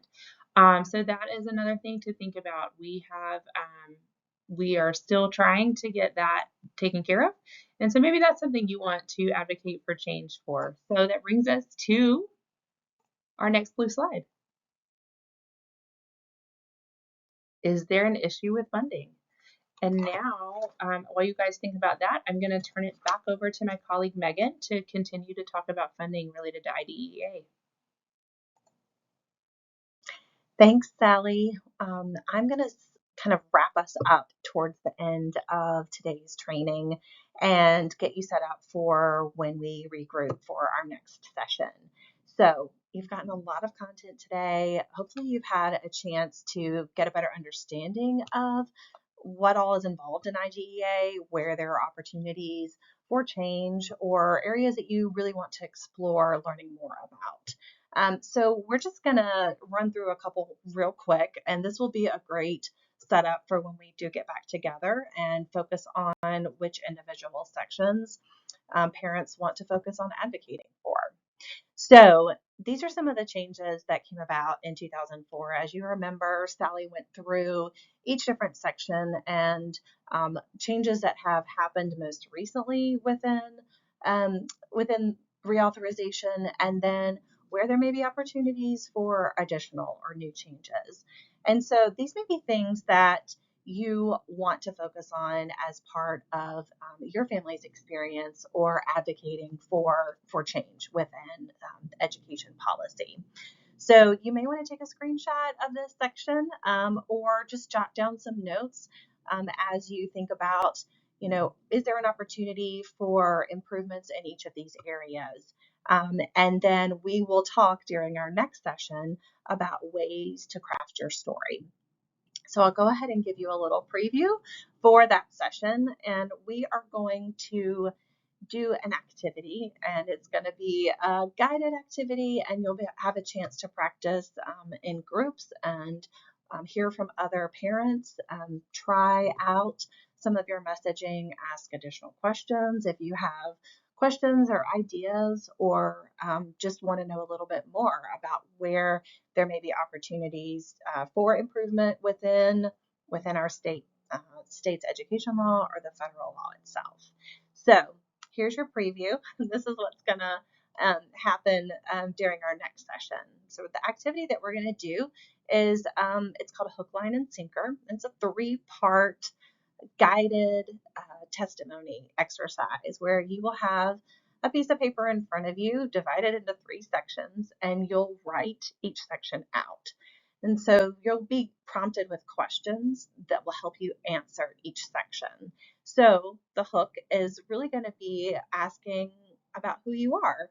[SPEAKER 2] So that is another thing to think about. We are still trying to get that taken care of. And so maybe that's something you want to advocate for change for. So that brings us to our next blue slide. Is there an issue with funding? And now, while you guys think about that, I'm going to turn it back over to my colleague Megan to continue to talk about funding related to IDEA.
[SPEAKER 1] Thanks, Sally. I'm going to kind of wrap us up towards the end of today's training and get you set up for when we regroup for our next session. So you've gotten a lot of content today. Hopefully you've had a chance to get a better understanding of what all is involved in IDEA, where there are opportunities for change or areas that you really want to explore learning more about. So we're just going to run through a couple real quick, and this will be a great setup for when we do get back together and focus on which individual sections parents want to focus on advocating for. So these are some of the changes that came about in 2004. As you remember, Sally went through each different section and changes that have happened most recently within reauthorization, and then where there may be opportunities for additional or new changes. And so these may be things that you want to focus on as part of your family's experience or advocating for change within education policy. So you may want to take a screenshot of this section or just jot down some notes as you think about, is there an opportunity for improvements in each of these areas? And then we will talk during our next session about ways to craft your story. So I'll go ahead and give you a little preview for that session, and we are going to do an activity, and it's going to be a guided activity, and you'll have a chance to practice in groups and hear from other parents, try out some of your messaging, ask additional questions if you have questions or ideas, or just want to know a little bit more about where there may be opportunities for improvement within our state's education law or the federal law itself. So here's your preview. This is what's going to happen during our next session. So the activity that we're going to do is it's called a hook, line, and sinker. It's a 3-part guided testimony exercise where you will have a piece of paper in front of you divided into 3 sections, and you'll write each section out. And so you'll be prompted with questions that will help you answer each section. So the hook is really going to be asking about who you are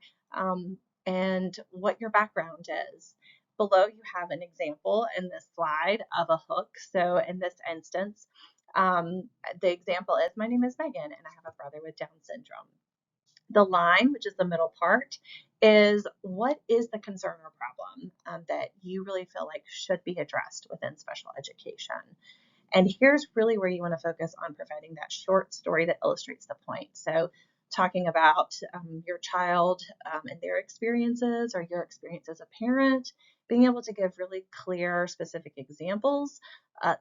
[SPEAKER 1] and what your background is. Below you have an example in this slide of a hook. So in this instance, the example is, my name is Megan and I have a brother with Down syndrome. The line, which is the middle part, is what is the concern or problem that you really feel like should be addressed within special education. And here's really where you want to focus on providing that short story that illustrates the point. So talking about your child and their experiences or your experience as a parent, being able to give really clear, specific examples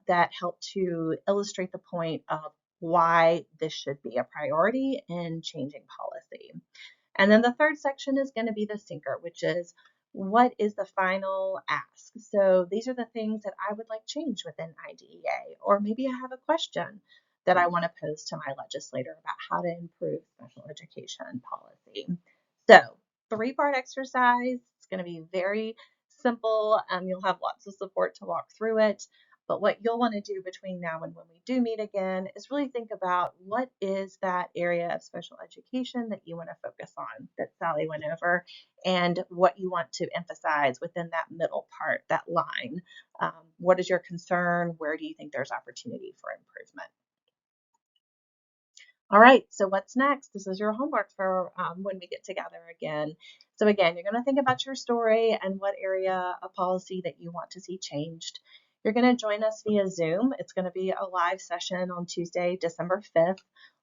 [SPEAKER 1] that help to illustrate the point of why this should be a priority in changing policy. And then the third section is going to be the sinker, which is what is the final ask? So these are the things that I would like change within IDEA, or maybe I have a question that I want to pose to my legislator about how to improve special education policy. So 3-part exercise. It's going to be very simple. You'll have lots of support to walk through it. But what you'll want to do between now and when we do meet again is really think about what is that area of special education that you want to focus on that Sally went over, and what you want to emphasize within that middle part, that line. What is your concern? Where do you think there's opportunity for improvement? All right, so what's next? This is your homework for when we get together again. So again, you're going to think about your story and what area of policy that you want to see changed. You're going to join us via Zoom. It's going to be a live session on Tuesday, December 5th.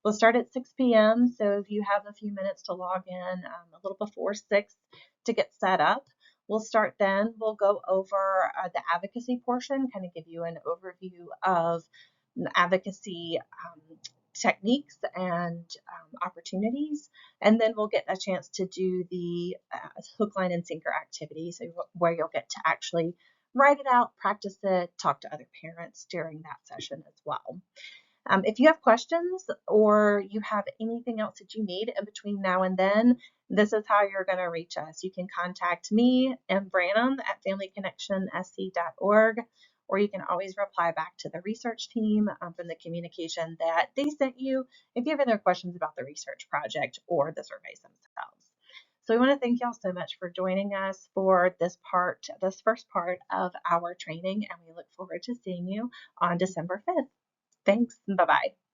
[SPEAKER 1] We'll start at 6 p.m. So if you have a few minutes to log in a little before 6 to get set up, we'll start then. We'll go over the advocacy portion, kind of give you an overview of advocacy techniques and opportunities, and then we'll get a chance to do the hook, line, and sinker activity, so where you'll get to actually write it out, practice it, talk to other parents during that session as well. If you have questions or you have anything else that you need in between now and then, this is how you're going to reach us. You can contact me and Branham at familyconnectionsc.org, or you can always reply back to the research team from the communication that they sent you if you have other questions about the research project or the surveys themselves. So we want to thank y'all so much for joining us for this first part of our training, and we look forward to seeing you on December 5th. Thanks, and bye-bye.